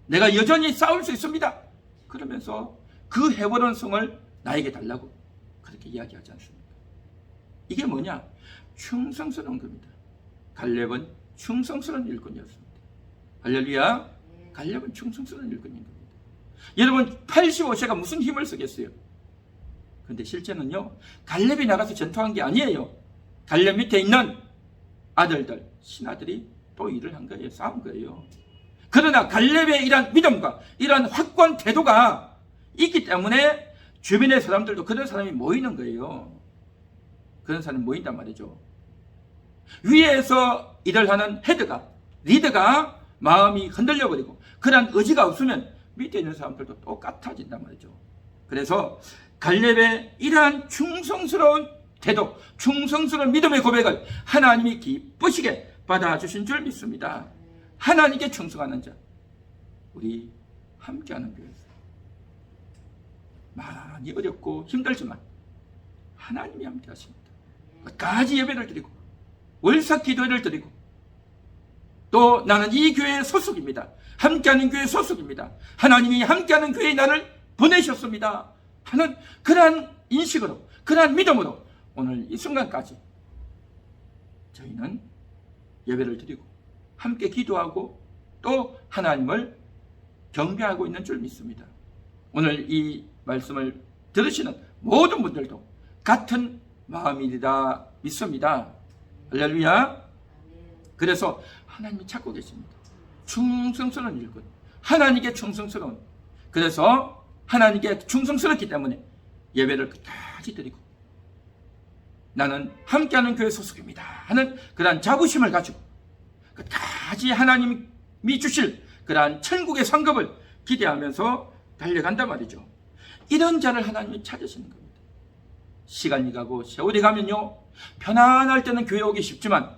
내가 여전히 싸울 수 있습니다. 그러면서 그 헤브론 성을 나에게 달라고 그렇게 이야기하지 않습니까? 이게 뭐냐? 충성스러운 겁니다. 갈렙은 충성스러운 일꾼이었습니다. 할렐루야. 갈렙은 충성스러운 일꾼인 겁니다. 여러분, 85세가 무슨 힘을 쓰겠어요? 근데 실제는요, 갈렙이 나가서 전투한 게 아니에요. 갈렙 밑에 있는 아들들, 신하들이 또 일을 한 거예요. 싸운 거예요. 그러나 갈렙의 이러한 믿음과 이러한 확고한 태도가 있기 때문에 주변의 사람들도 그런 사람이 모이는 거예요. 그런 사람이 모인단 말이죠. 위에서 일을 하는 헤드가, 리더가 마음이 흔들려버리고 그러한 의지가 없으면 밑에 있는 사람들도 똑같아진단 말이죠. 그래서 갈렙의 이러한 충성스러운 태도, 충성스러운 믿음의 고백을 하나님이 기쁘시게 받아주신 줄 믿습니다. 하나님께 충성하는 자, 우리 함께하는 교회에서 많이 어렵고 힘들지만 하나님이 함께 하십니다. 끝까지 예배를 드리고 월삭 기도를 드리고, 또 나는 이 교회의 소속입니다, 함께하는 교회의 소속입니다, 하나님이 함께하는 교회에 나를 보내셨습니다 하는 그러한 인식으로, 그러한 믿음으로 오늘 이 순간까지 저희는 예배를 드리고 함께 기도하고 또 하나님을 경배하고 있는 줄 믿습니다. 오늘 이 말씀을 들으시는 모든 분들도 같은 마음이다 믿습니다. 할렐루야. 그래서 하나님이 찾고 계십니다. 충성스러운 일꾼, 하나님께 충성스러운, 그래서 하나님께 충성스럽기 때문에 예배를 끝까지 드리고 나는 함께하는 교회 소속입니다 하는 그러한 자부심을 가지고 끝까지 하나님이 주실 그러한 천국의 상급을 기대하면서 달려간단 말이죠. 이런 자를 하나님이 찾으시는 겁니다. 시간이 가고 세월이 가면요, 편안할 때는 교회 오기 쉽지만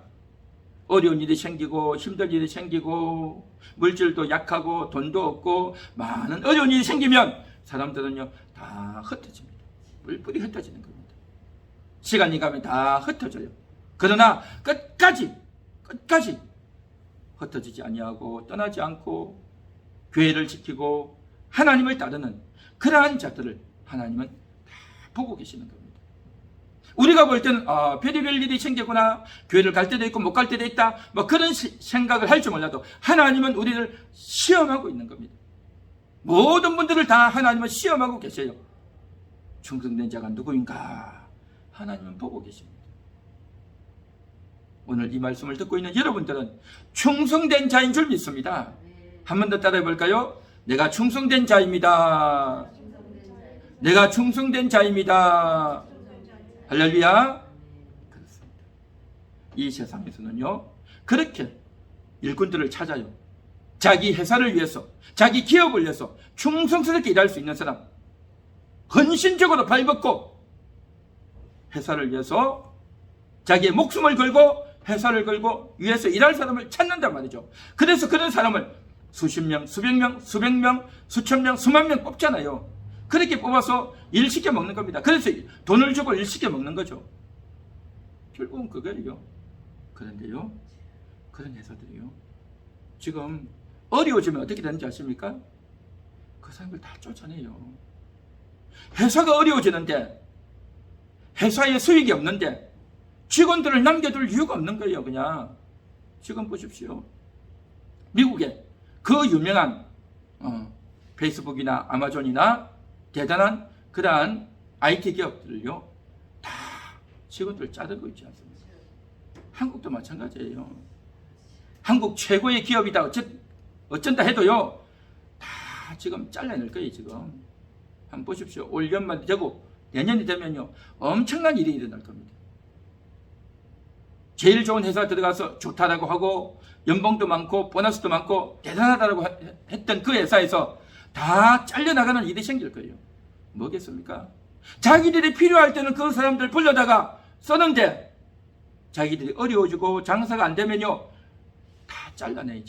어려운 일이 생기고 힘든 일이 생기고 물질도 약하고 돈도 없고 많은 어려운 일이 생기면 사람들은요 다 흩어집니다. 뿔뿔이 흩어지는 겁니다. 시간이 가면 다 흩어져요. 그러나 끝까지 흩어지지 아니하고 떠나지 않고 교회를 지키고 하나님을 따르는 그러한 자들을 하나님은 다 보고 계시는 겁니다. 우리가 볼 때는 별의별 일이 생기구나, 교회를 갈 때도 있고 못 갈 때도 있다, 뭐 그런 생각을 할 줄 몰라도 하나님은 우리를 시험하고 있는 겁니다. 모든 분들을 다 하나님은 시험하고 계세요. 충성된 자가 누구인가 하나님은 보고 계십니다. 오늘 이 말씀을 듣고 있는 여러분들은 충성된 자인 줄 믿습니다. 한 번 더 따라해 볼까요? 내가 충성된 자입니다. 내가 충성된 자입니다. 할렐루야. 그렇습니다. 이 세상에서는요, 그렇게 일꾼들을 찾아요. 자기 회사를 위해서, 자기 기업을 위해서 충성스럽게 일할 수 있는 사람, 헌신적으로 발벗고 회사를 위해서 자기의 목숨을 걸고 회사를 걸고 위해서 일할 사람을 찾는단 말이죠. 그래서 그런 사람을 수십 명, 수백 명, 수백 명, 수천 명, 수만 명 뽑잖아요. 그렇게 뽑아서 일 시켜 먹는 겁니다. 그래서 돈을 주고 일 시켜 먹는 거죠. 결국은 그거예요. 그런데요, 그런 회사들이요, 지금 어려워지면 어떻게 되는지 아십니까? 그 사람들 다 쫓아내요. 회사가 어려워지는데, 회사에 수익이 없는데 직원들을 남겨둘 이유가 없는 거예요. 그냥 지금 보십시오. 미국에 그 유명한 페이스북이나 아마존이나 대단한 그러한 IT 기업들을요, 다 직원들 자르고 있지 않습니까? 한국도 마찬가지예요. 한국 최고의 기업이다 어쩐다 해도요, 다 지금 잘라낼 거예요. 지금 한번 보십시오. 올 연말 되고 내년이 되면요, 엄청난 일이 일어날 겁니다. 제일 좋은 회사 들어가서 좋다라고 하고 연봉도 많고 보너스도 많고 대단하다라고 했던 그 회사에서 다 잘려나가는 일이 생길 거예요. 뭐겠습니까? 자기들이 필요할 때는 그 사람들 불러다가 쓰는데 자기들이 어려워지고 장사가 안 되면요, 다 잘라내.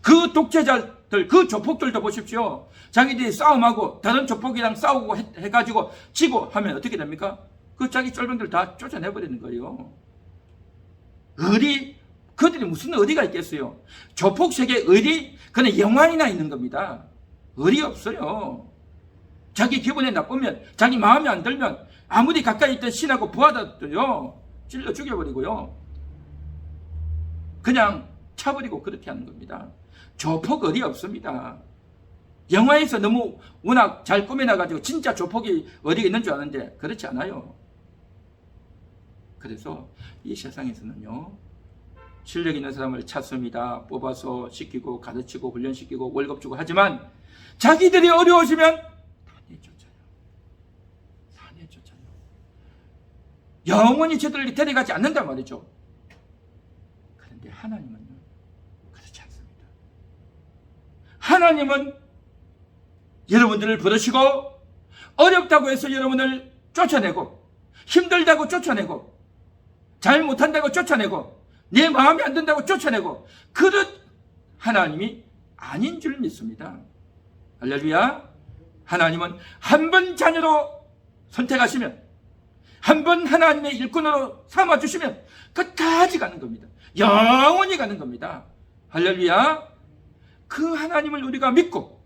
그 독재자들, 그 조폭들도 보십시오. 자기들이 싸움하고 다른 조폭이랑 싸우고 해가지고 지고 하면 어떻게 됩니까? 그 자기 쫄병들 다 쫓아내버리는 거예요. 그들이 무슨 의리가 있겠어요? 조폭 세계에 의리? 그냥 영화이나 있는 겁니다. 의리 없어요. 자기 기분이 나쁘면, 자기 마음에 안 들면 아무리 가까이 있던 신하고 부하들도요, 찔러 죽여버리고요, 그냥 차버리고 그렇게 하는 겁니다. 조폭 의리 없습니다. 영화에서 너무 워낙 잘 꾸며놔가지고 진짜 조폭이 의리가 있는 줄 아는데 그렇지 않아요. 그래서 이 세상에서는요, 실력 있는 사람을 찾습니다. 뽑아서 시키고 가르치고 훈련시키고 월급 주고 하지만 자기들이 어려워지면 다 내쫓아요. 영원히 저들을 데려가지 않는단 말이죠. 그런데 하나님은요, 그렇지 않습니다. 하나님은 여러분들을 부르시고 어렵다고 해서 여러분을 쫓아내고 힘들다고 쫓아내고 잘 못한다고 쫓아내고 내 마음에 안 든다고 쫓아내고 그런 하나님이 아닌 줄 믿습니다. 할렐루야. 하나님은 한 번 자녀로 선택하시면, 한 번 하나님의 일꾼으로 삼아주시면 끝까지 가는 겁니다. 영원히 가는 겁니다. 할렐루야. 그 하나님을 우리가 믿고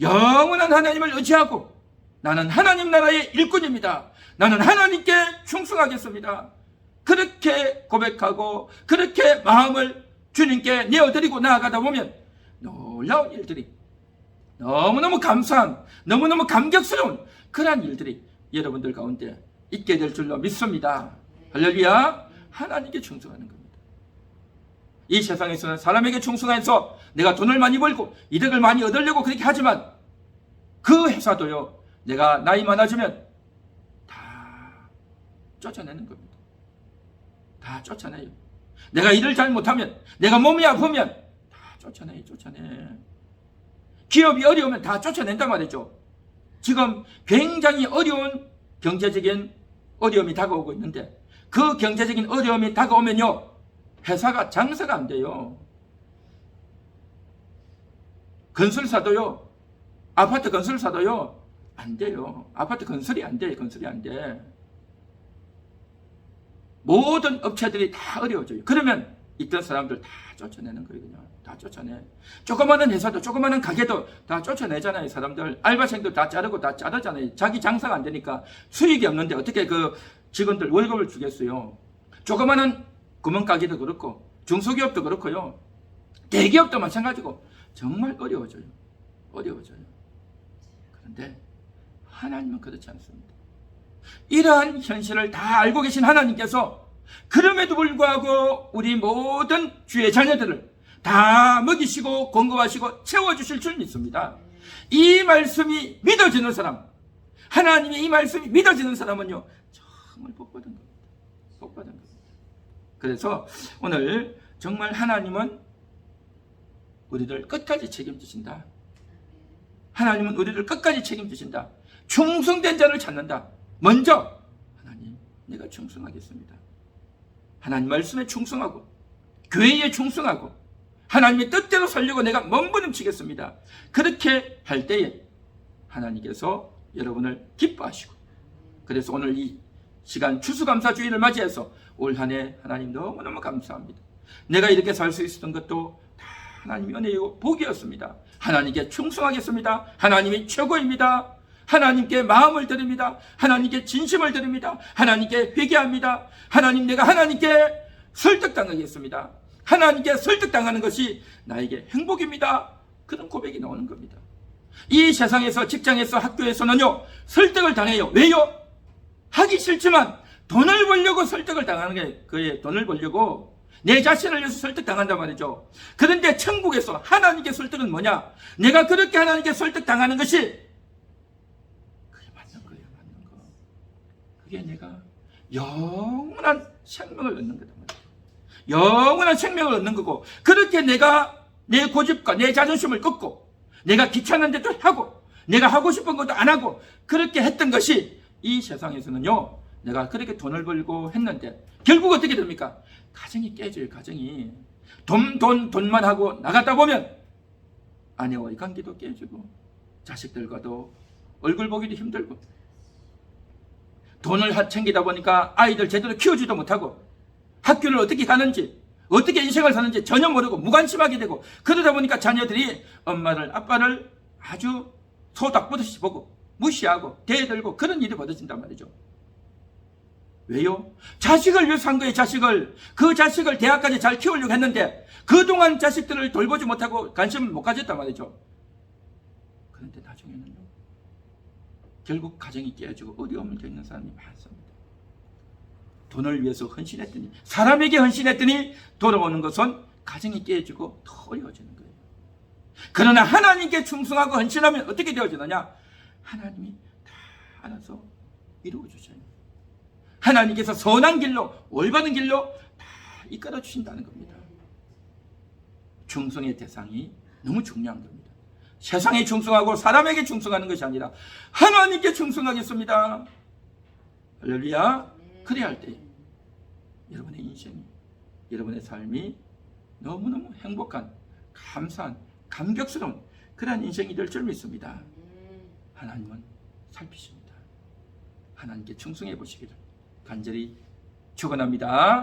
영원한 하나님을 의지하고 나는 하나님 나라의 일꾼입니다. 나는 하나님께 충성하겠습니다. 그렇게 고백하고 그렇게 마음을 주님께 내어드리고 나아가다 보면 놀라운 일들이, 너무너무 감사한, 너무너무 감격스러운 그러한 일들이 여러분들 가운데 있게 될 줄로 믿습니다. 할렐루야. 하나님께 충성하는 겁니다. 이 세상에서는 사람에게 충성해서 내가 돈을 많이 벌고 이득을 많이 얻으려고 그렇게 하지만 그 회사도요, 내가 나이 많아지면 다 쫓아내는 겁니다. 다 쫓아내요. 내가 일을 잘 못하면, 내가 몸이 아프면 다 쫓아내. 기업이 어려우면 다 쫓아낸단 말이죠. 지금 굉장히 어려운 경제적인 어려움이 다가오고 있는데 그 경제적인 어려움이 다가오면요, 회사가 장사가 안 돼요. 건설사도요, 아파트 건설사도요, 안 돼요. 아파트 건설이 안 돼. 모든 업체들이 다 어려워져요. 그러면 있던 사람들 다 쫓아내는 거예요. 그냥 다 쫓아내. 조그마한 회사도, 조그마한 가게도 다 쫓아내잖아요. 사람들, 알바생들 다 자르잖아요. 자기 장사가 안 되니까 수익이 없는데 어떻게 그 직원들 월급을 주겠어요. 조그마한 구멍가게도 그렇고 중소기업도 그렇고요, 대기업도 마찬가지고 정말 어려워져요. 그런데 하나님은 그렇지 않습니다. 이러한 현실을 다 알고 계신 하나님께서 그럼에도 불구하고 우리 모든 주의 자녀들을 다 먹이시고 공급하시고 채워주실 줄 믿습니다. 이 말씀이 믿어지는 사람, 하나님의 이 말씀이 믿어지는 사람은요, 정말 복받은 겁니다. 복받은 겁니다. 그래서 오늘 정말 하나님은 우리를 끝까지 책임지신다. 하나님은 우리를 끝까지 책임지신다. 충성된 자를 찾는다. 먼저 하나님, 내가 충성하겠습니다. 하나님 말씀에 충성하고 교회에 충성하고 하나님의 뜻대로 살려고 내가 몸부림치겠습니다. 그렇게 할 때에 하나님께서 여러분을 기뻐하시고, 그래서 오늘 이 시간 추수감사주의를 맞이해서 올 한 해 하나님 너무너무 감사합니다. 내가 이렇게 살 수 있었던 것도 다 하나님의 은혜이고 복이었습니다. 하나님께 충성하겠습니다. 하나님이 최고입니다. 하나님께 마음을 드립니다. 하나님께 진심을 드립니다. 하나님께 회개합니다. 하나님, 내가 하나님께 설득당하겠습니다. 하나님께 설득당하는 것이 나에게 행복입니다. 그런 고백이 나오는 겁니다. 이 세상에서, 직장에서, 학교에서는요, 설득을 당해요. 왜요? 하기 싫지만 돈을 벌려고 설득을 당하는 게, 그의 돈을 벌려고 내 자신을 위해서 설득당한단 말이죠. 그런데 천국에서 하나님께 설득은 뭐냐? 내가 그렇게 하나님께 설득당하는 것이 그게 맞는 거예요. 맞는 거. 그게 내가 영원한 생명을 얻는 거다 말이죠. 영원한 생명을 얻는 거고, 그렇게 내가 내 고집과 내 자존심을 꺾고 내가 귀찮은 데도 하고 내가 하고 싶은 것도 안 하고 그렇게 했던 것이 이 세상에서는요, 내가 그렇게 돈을 벌고 했는데 결국 어떻게 됩니까? 가정이 깨져요. 가정이 돈만 하고 나갔다 보면 아내와의 관계도 깨지고 자식들과도 얼굴 보기도 힘들고, 돈을 챙기다 보니까 아이들 제대로 키우지도 못하고 학교를 어떻게 가는지 어떻게 인생을 사는지 전혀 모르고 무관심하게 되고, 그러다 보니까 자녀들이 엄마를 아빠를 아주 소닥보듯이 보고 무시하고 대들고 그런 일이 벌어진단 말이죠. 왜요? 자식을 위해서 한 거예요. 자식을. 그 자식을 대학까지 잘 키우려고 했는데 그동안 자식들을 돌보지 못하고 관심을 못 가졌단 말이죠. 그런데 나중에는요, 결국 가정이 깨지고 어려움을 겪는 사람이 많습니다. 돈을 위해서 헌신했더니, 사람에게 헌신했더니 돌아오는 것은 가정이 깨지고 더 어려워지는 거예요. 그러나 하나님께 충성하고 헌신하면 어떻게 되어지느냐? 하나님이 다 알아서 이루어 주셔요. 하나님께서 선한 길로, 올바른 길로 다 이끌어 주신다는 겁니다. 충성의 대상이 너무 중요한 겁니다. 세상에 충성하고 사람에게 충성하는 것이 아니라 하나님께 충성하겠습니다. 할렐루야. 그래야 할 때 여러분의 인생이, 여러분의 삶이 너무너무 행복한, 감사한, 감격스러운 그러한 인생이 될 줄 믿습니다. 하나님은 살피십니다. 하나님께 충성해 보시기를 간절히 축원합니다.